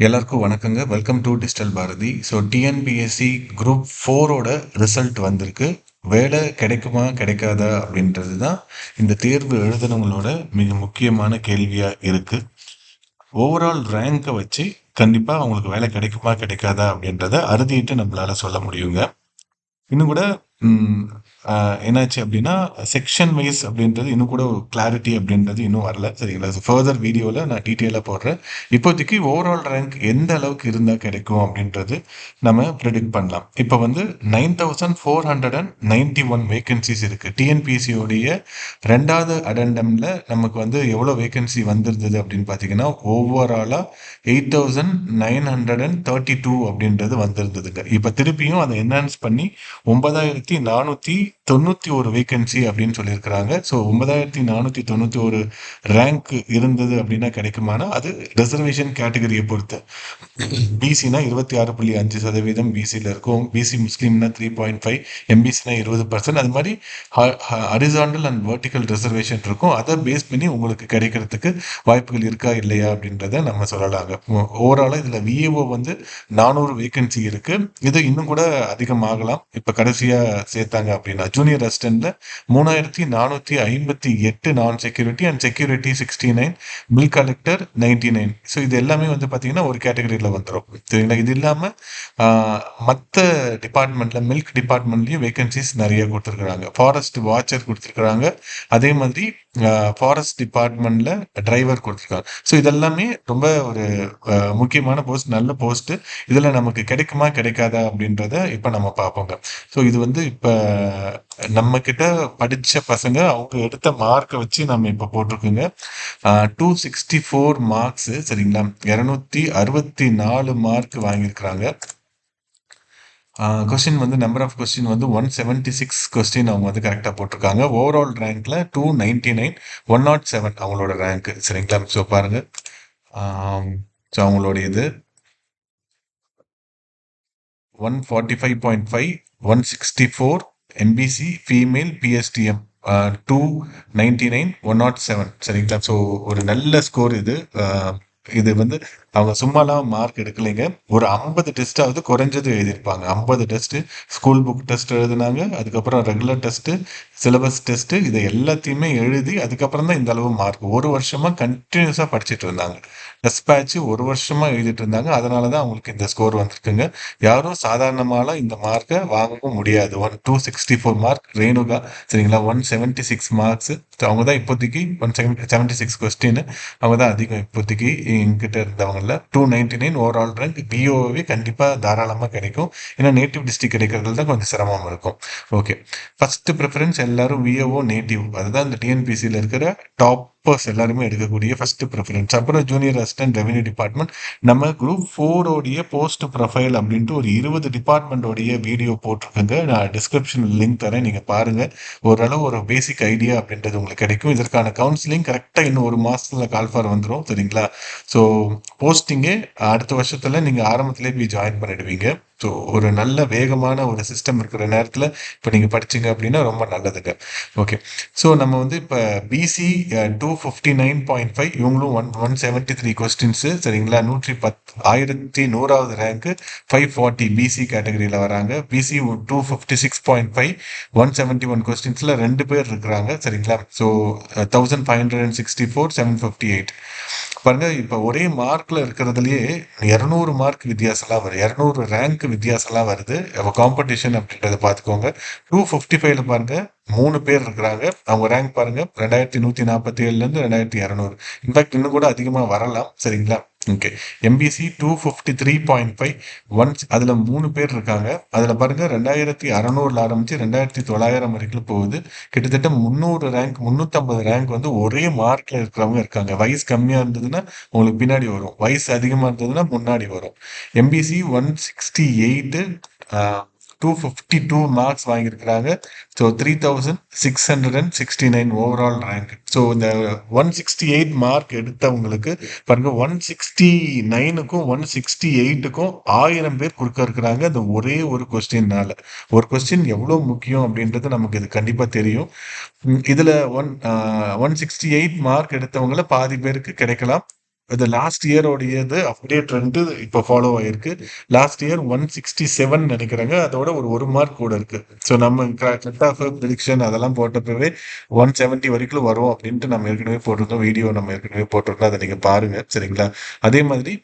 எல்லாருக்கும் வணக்கங்க. Welcome to digital Bharathi. So TNPSC group 4ஓட ரிசல்ட் வந்திருக்கு. வேலை கிடைக்குமா கிடைக்காதா அப்படின்றது தான் இந்த தேர்வு எழுதுனவங்களோட மிக முக்கியமான கேள்வியாக இருக்குது. ஓவரால் ரேங்கை வச்சு கண்டிப்பாக அவங்களுக்கு வேலை கிடைக்குமா கிடைக்காதா அப்படின்றத அறுதிட்டு நம்மளால சொல்ல முடியுங்க. இன்னும் கூட ம், என்னாச்சு அப்படின்னா செக்ஷன் வைஸ் அப்படின்றது இன்னும் கூட கிளாரிட்டி அப்படின்றது இன்னும் வரல. சரிங்களா? ஃபர்தர் வீடியோவில் நான் டீட்டெயிலாக போடுறேன். இப்போதைக்கு ஓவரால் ரேங்க் எந்த அளவுக்கு இருந்தால் கிடைக்கும் அப்படின்றது நம்ம ப்ரிடிக்ட் பண்ணலாம். இப்போ வந்து 9491 வேகன்சிஸ் இருக்குது. டிஎன்பிஎஸ்சியோடைய ரெண்டாவது அடெண்டமில் நமக்கு வந்து எவ்வளோ வேகன்சி வந்திருந்தது அப்படின்னு பார்த்தீங்கன்னா ஓவராலாக 8932 அப்படின்றது வந்திருந்ததுங்க. இப்போ திருப்பியும் அதை என்ஹான்ஸ் பண்ணி 9491 வேகன்சி அப்படின்னு சொல்லியிருக்கிறாங்க. ஸோ 9491 ரேங்க் இருந்தது அப்படின்னா கிடைக்குமானா அது ரிசர்வேஷன் கேட்டகரியை பொறுத்து. பிசினா 26.5% பிசியில் இருக்கும். பிசி முஸ்லீம்னா 3.5, எம்பிசினா 20%. அது மாதிரி ஹரிசாண்டல் அண்ட் வெர்டிக்கல் ரிசர்வேஷன் இருக்கும். அதை பேஸ் பண்ணி உங்களுக்கு கிடைக்கிறதுக்கு வாய்ப்புகள் இருக்கா இல்லையா அப்படின்றத நம்ம சொல்லலாங்க. ஓவராலாக இதில் விஏஓ வந்து 400 வேகன்சி இருக்கு. இது இன்னும் கூட அதிகமாகலாம். இப்போ கடைசியாக சேர்த்தாங்க அப்படின்னா ஜூனியர் அசிஸ்டன்ட்ல 3458 நான் security and security 69, bill collector 99. So இது எல்லாமே வந்து பார்த்தீங்கன்னா ஒரு கேட்டகரியில் வந்துடும். சரிங்களா? இது இல்லாமல் மற்ற டிபார்ட்மெண்ட்ல மில்க் டிபார்ட்மெண்ட்லேயும் வேகன்சிஸ் நிறைய கொடுத்துருக்குறாங்க. ஃபாரஸ்ட் வாட்சர் கொடுத்துருக்குறாங்க. அதே மாதிரி ஃபாரஸ்ட் டிபார்ட்மெண்ட்ல டிரைவர் கொடுத்துருக்காங்க. ஸோ இதெல்லாமே ரொம்ப ஒரு முக்கியமான போஸ்ட், நல்ல போஸ்ட். இதில் நமக்கு கிடைக்குமா கிடைக்காதா அப்படின்றத இப்போ நம்ம பார்ப்போங்க. ஸோ இது வந்து இப்போ நம்ம கிட்ட படித்த பசங்க அவங்க எடுத்த மார்க்கை வச்சு நம்ம இப்போ போட்டிருக்கோங்க. 264 மார்க்ஸு. சரிங்களா? 264 மார்க் வாங்கியிருக்கிறாங்க. கொஸ்டின் வந்து நம்பர் ஆஃப் கொஸ்டின் வந்து 176 கொஸ்டின் அவங்க வந்து கரெக்டாக போட்டிருக்காங்க. ஓவரால் ரேங்க்ல 299, 107 அவங்களோட ரேங்க். சரிங்களா? ஸோ பாருங்க. ஸோ அவங்களுடைய இது 145.5, 164 எம்பிசி ஃபீமேல் பிஎஸ்டிஎம் 299, 107. சரிங்களா? ஸோ ஒரு நல்ல ஸ்கோர் இது. இது வந்து அவங்க சும்மாலாம் மார்க் எடுக்கலைங்க. ஒரு 50 டெஸ்ட்டாவது குறைஞ்சது எழுதியிருப்பாங்க. 50 டெஸ்ட்டு, ஸ்கூல் புக் டெஸ்ட் எழுதுனாங்க. அதுக்கப்புறம் ரெகுலர் டெஸ்ட்டு, சிலபஸ் டெஸ்ட்டு, இதை எல்லாத்தையுமே எழுதி அதுக்கப்புறம் தான் இந்த அளவு மார்க். ஒரு வருஷமாக கண்டினியூஸாக படிச்சுட்டு இருந்தாங்க. டெஸ்ட் பேட்ச் ஒரு வருஷமாக எழுதிட்டு இருந்தாங்க. அதனால தான் அவங்களுக்கு இந்த ஸ்கோர் வந்திருக்குங்க. யாரும் சாதாரணமாலாம் இந்த மார்க்கை வாங்கவும் முடியாது. 264 மார்க் ரேணுகா. சரிங்களா? 176 மார்க்ஸ். அவங்க தான் இப்போதைக்கு 176 கொஸ்டின். அவங்க தான் அதிகம் இப்போதைக்கு எங்கிட்ட இருந்தவங்கள. 299 ஓவரால் ரேங்க். பிஓவே கண்டிப்பாக தாராளமாக கிடைக்கும். ஏன்னா நேட்டிவ் டிஸ்ட்ரிக்ட் கிடைக்கிறது தான் கொஞ்சம் சிரமம் இருக்கும். ஓகே, ஃபர்ஸ்ட் ப்ரிஃபரன்ஸ் எல்லாரும் விஓஓ நேட்டிவ். அதுதான் இந்த டிஎன்பிசியில் இருக்கிற டாப்பர்ஸ் எல்லாருமே எடுக்கக்கூடிய ஃபர்ஸ்ட் ப்ரிஃபரன்ஸ். அப்புறம் ஜூனியர் அசிஸ்டன்ட் ரெவென்யூ டிபார்ட்மெண்ட். நம்ம குரூப் 4ஓடைய போஸ்ட் ப்ரொஃபைல் அப்படின்ட்டு ஒரு 20 டிபார்ட்மெண்ட்டோடைய வீடியோ போட்டிருக்கேங்க. நான் டிஸ்கிரிப்ஷன் லிங்க் தரேன், நீங்கள் பாருங்கள். ஓரளவு ஒரு பேசிக் ஐடியா அப்படின்றது உங்களுக்கு கிடைக்கும். இதற்கான கவுன்சிலிங் கரெக்டாக இன்னும் ஒரு மாதத்தில் கால்ஃபார் வந்துடும். சரிங்களா? ஸோ போஸ்டிங்கே அடுத்த வருஷத்தில் நீங்கள் ஆரம்பத்திலே போய் ஜாயின் பண்ணிடுவீங்க. ஸோ ஒரு நல்ல வேகமான ஒரு சிஸ்டம் இருக்கிற நேரத்தில் இப்போ நீங்கள் படிச்சீங்க அப்படின்னா ரொம்ப நல்லதுங்க. ஓகே, ஸோ நம்ம வந்து இப்போ பிசி 259.5, இவங்களும் 173 கொஸ்டின்ஸு. சரிங்களா? 1100வது ரேங்க்கு, 540 பிசி கேட்டகரியில் வராங்க. பிசி 256.5, 171 கொஸ்டின்ஸில் 2 பேர் இருக்கிறாங்க. சரிங்களா? ஸோ 1564, 758. பாருங்க, இப்போ ஒரே மார்க்ல இருக்கிறதுலயே 200 மார்க் வித்தியாசம்லாம் வருது, 200 ரேங்க் வித்தியாசம்லாம் வருது. அப்போ காம்படிஷன் அப்படின்றத பார்த்துக்கோங்க. 255ல பாருங்க 3 பேர் இருக்கிறாங்க. அவங்க ரேங்க் பாருங்க 2147லேருந்து 2200. இன்ஃபேக்ட் இன்னும் கூட அதிகமாக வரலாம். சரிங்களா? ஓகே, எம்பிசி 253.5, அதில் 3 பேர் இருக்காங்க. அதில் பாருங்க 2600 ஆரம்பிச்சு 2900 வரைக்கும் போகுது. கிட்டத்தட்ட 300 ரேங்க், 350 ரேங்க் வந்து ஒரே மார்க்ல இருக்கிறவங்க இருக்காங்க. வயசு கம்மியாக இருந்ததுன்னா உங்களுக்கு பின்னாடி வரும், வயசு அதிகமாக இருந்ததுன்னா முன்னாடி வரும். எம்பிசி 168, 252 மார்க்ஸ் வாங்கியிருக்கிறாங்க. So 3669 overall rank. ஸோ இந்த 168 மார்க் எடுத்தவங்களுக்கு பாருங்க, 169க்கும் 168க்கும் 1000 பேர் குறுக்க இருக்கிறாங்க. இந்த ஒரே ஒரு கொஸ்டின்னால. ஒரு கொஸ்டின் எவ்வளோ முக்கியம் அப்படின்றது நமக்கு இது கண்டிப்பாக தெரியும். இதில் 168 மார்க் எடுத்தவங்கள பாதி பேருக்கு கிடைக்கலாம், இது லாஸ்ட் இயரோடைய இது அப்படியே ட்ரெண்ட் இப்போ ஃபாலோ ஆயிருக்கு. லாஸ்ட் இயர் 167 நினைக்கிறேங்க. அதோட ஒரு மார்க் கூட இருக்கு. ஸோ நம்ம கட் ஆஃப் ப்ரிடிக்ஷன் அதெல்லாம் போட்டப்பவே 170 வரைக்கும் வரும் அப்படின்ட்டு நம்ம ஏற்கனவே போட்டிருந்தோம். வீடியோ நம்ம ஏற்கனவே போட்டிருந்தோம். அதை நீங்க பாருங்க. சரிங்களா? அதே மாதிரி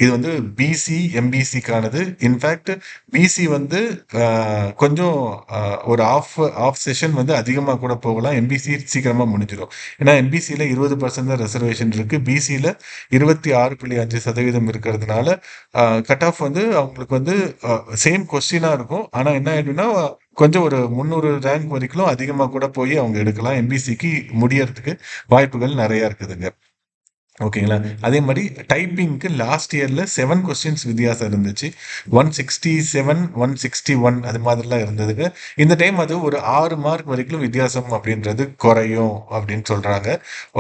இது வந்து பிசி எம்பிசிக்கானது. இன்ஃபேக்ட் பிசி வந்து கொஞ்சம் ஒரு ஆஃப் செஷன் வந்து அதிகமாக கூட போகலாம். எம்பிசி சீக்கிரமாக முடிஞ்சிடும். ஏன்னா எம்பிசியில் 20% தான் ரிசர்வேஷன் இருக்கு. பிசியில் 26.5% இருக்கிறதுனால கட் ஆஃப் வந்து அவங்களுக்கு வந்து சேம் கொஸ்டினாக இருக்கும். ஆனால் என்ன ஆயிடும்னா கொஞ்சம் ஒரு 300 ரேங்க் வரைக்கும் அதிகமாக கூட போய் அவங்க எடுக்கலாம். எம்பிசிக்கு முடியறதுக்கு வாய்ப்புகள் நிறைய இருக்குதுங்க. ஓகேங்களா? அதே மாதிரி டைப்பிங்க்கு லாஸ்ட் இயர்ல 7 கொஸ்டின்ஸ் வித்தியாசம் இருந்துச்சு. 167, 161 அது மாதிரிலாம் இருந்ததுங்க. இந்த டைம் அது ஒரு 6 மார்க் வரைக்கும் வித்தியாசம் அப்படின்றது குறையும் அப்படின்னு சொல்றாங்க.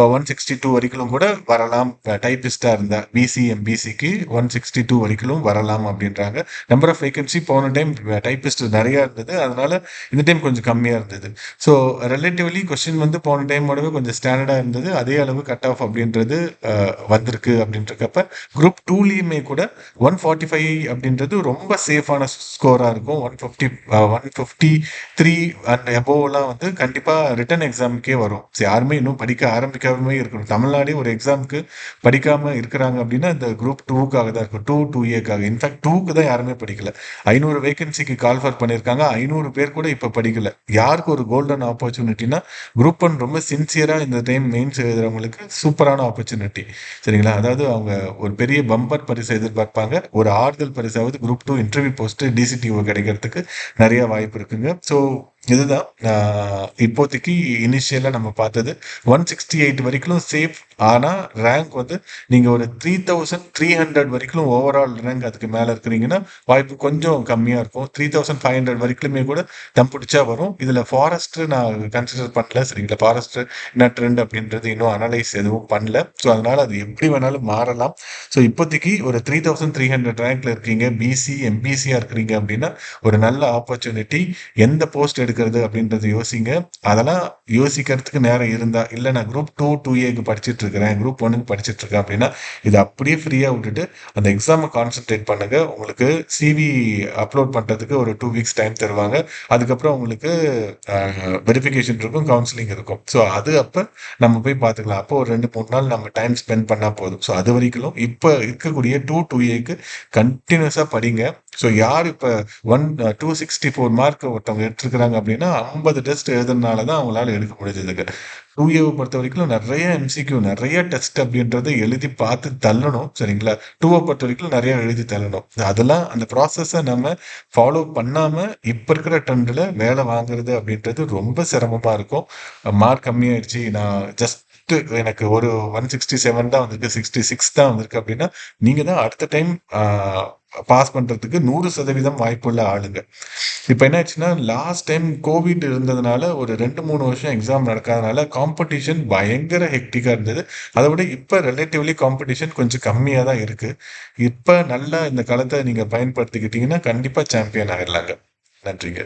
162 வரைக்கும் கூட வரலாம். டைப்பிஸ்டா இருந்தா பிசி எம்பிசிக்கு 162 வரைக்கும் வரலாம் அப்படின்றாங்க. நம்பர் ஆஃப் வேகன்சி போன டைம் டைப்பிஸ்ட் நிறைய இருந்தது. அதனால இந்த டைம் கொஞ்சம் கம்மியா இருந்தது. ஸோ ரிலேட்டிவ்லி கொஸ்டின் வந்து போன டைமோடவே கொஞ்சம் ஸ்டாண்டர்டா இருந்தது. அதே அளவு கட் ஆஃப் அப்படின்றது வந்திருக்கு அப்படின்றக்கப்ப குரூப் டூலையுமே கூட 145 அப்படின்றது ரொம்ப சேஃபான ஸ்கோரா இருக்கும். 153 அண்ட் எபோவ்லாம் வந்து கண்டிப்பா ரிட்டன் எக்ஸாமுக்கே வரும். யாருமே இன்னும் படிக்க ஆரம்பிக்காம இருக்கணும். தமிழ்நாடே ஒரு எக்ஸாமுக்கு படிக்காம இருக்கிறாங்க அப்படின்னா இந்த குரூப் டூக்காக தான் இருக்கும். 2A இன்ஃபேக்ட் டூக்கு தான் யாருமே படிக்கல. 500 வேகன்சிக்கு கால்ஃபர் பண்ணியிருக்காங்க. 500 பேர் கூட இப்போ படிக்கல. யாருக்கு ஒரு கோல்டன் ஆப்பர்ச்சுனிட்டினா குரூப் ஒன் ரொம்ப சின்சியரா இந்த டைம் மெயின்ஸ் எழுதுறவங்களுக்கு சூப்பரான ஆப்பர்ச்சுனிட்டி. சரிங்களா? அதாவது அவங்க ஒரு பெரிய பம்பர் பரிசை எதிர்பார்ப்பாங்க. ஒரு ஆறுதல் பரிசாவது குரூப் டூ இன்டர்வியூ போஸ்ட் டிசிடிஓ கிடைக்கிறதுக்கு நிறைய வாய்ப்பு இருக்குங்க. ஸோ இதுதான் இப்போதைக்கு இனிஷியலா நம்ம பார்த்தது. 168 வரைக்கும் சேஃப். ஆனா ரேங்க் வந்து நீங்க ஒரு 3300 வரைக்கும் ஓவரால் ரேங்க் அதுக்கு மேல இருக்கிறீங்கன்னா வாய்ப்பு கொஞ்சம் கம்மியா இருக்கும். 3500 வரைக்குமே கூட தம் பிடிச்சா வரும். இதுல ஃபாரஸ்ட் நான் கன்சிடர் பண்ணல. சரிங்களா? ஃபாரஸ்ட் என்ன ட்ரெண்ட் அப்படின்றது இன்னும் அனலைஸ் எதுவும் பண்ணல. ஸோ அதனால அது எப்படி வேணாலும் மாறலாம். ஸோ இப்போதைக்கு ஒரு 3300 ரேங்க்ல இருக்கீங்க, பிசி எம்பிசியா இருக்கிறீங்க அப்படின்னா ஒரு நல்ல ஆப்பர்ச்சுனிட்டி. எந்த போஸ்ட் எடுக்கிறது அப்படின்றது யோசிங்க. அதெல்லாம் யோசிக்கிறதுக்கு நேரம் இருந்தா, இல்லை நான் குரூப் 2A படிச்சுட்டு இருக்கிறேன், குரூப் 1 படிச்சுட்டு இருக்கேன் அப்படின்னா இது அப்படியே ஃப்ரீயா விட்டுட்டு அந்த எக்ஸாமை கான்சென்ட்ரேட் பண்ணுங்க. உங்களுக்கு சிவி அப்லோட் பண்றதுக்கு ஒரு 2 வீக்ஸ் டைம் தருவாங்க. அதுக்கப்புறம் உங்களுக்கு வெரிஃபிகேஷன் இருக்கும், கவுன்சிலிங் இருக்கும். ஸோ அது அப்போ நம்ம போய் பார்த்துக்கலாம். அப்போ ஒரு 2-3 நாள் நம்ம டைம் ஸ்பெண்ட் பண்ணா போதும். ஸோ அது வரைக்கும் இப்போ இருக்கக்கூடிய 2A கண்டினியூஸா படிங்க. ஸோ யார் இப்போ 264 மார்க் ஒருத்தவங்க எடுத்துருக்கிறாங்க அப்படின்னா 50 டெஸ்ட் எழுதுனால தான் அவங்களால எடுக்க முடிஞ்சதுங்க. 2Aவை பொறுத்த வரைக்கும் நிறைய எம்சிக்யூ நிறைய டெஸ்ட் அப்படின்றத எழுதி பார்த்து தள்ளணும். சரிங்களா? 2A பொறுத்த வரைக்கும் நிறைய எழுதி தள்ளணும். அதெல்லாம் அந்த ப்ராசஸை நம்ம ஃபாலோ பண்ணாம இப்ப இருக்கிற ட்ரெண்ட்ல வேலை வாங்குறது அப்படின்றது ரொம்ப சிரமமா இருக்கும். மார்க் கம்மியாயிடுச்சு, நான் ஜஸ்ட் எனக்கு ஒரு 167 தான் வந்திருக்கு, 66 தான் வந்திருக்கு அப்படின்னா நீங்க தான் அடுத்த டைம் பாஸ் பண்றதுக்கு 100% வாய்ப்புள்ள ஆளுங்க. இப்ப என்ன ஆச்சுன்னா லாஸ்ட் டைம் கோவிட் இருந்ததுனால ஒரு 2-3 வருஷம் எக்ஸாம் நடக்காதனால காம்படிஷன் பயங்கர ஹெக்டிக்கா இருந்தது. அதை விட இப்ப ரிலேட்டிவ்லி காம்படிஷன் கொஞ்சம் கம்மியா தான் இருக்கு. இப்ப நல்லா இந்த காலத்தை நீங்க பயன்படுத்திக்கிட்டீங்கன்னா கண்டிப்பா சாம்பியன் ஆயிடலாங்க. நன்றிங்க.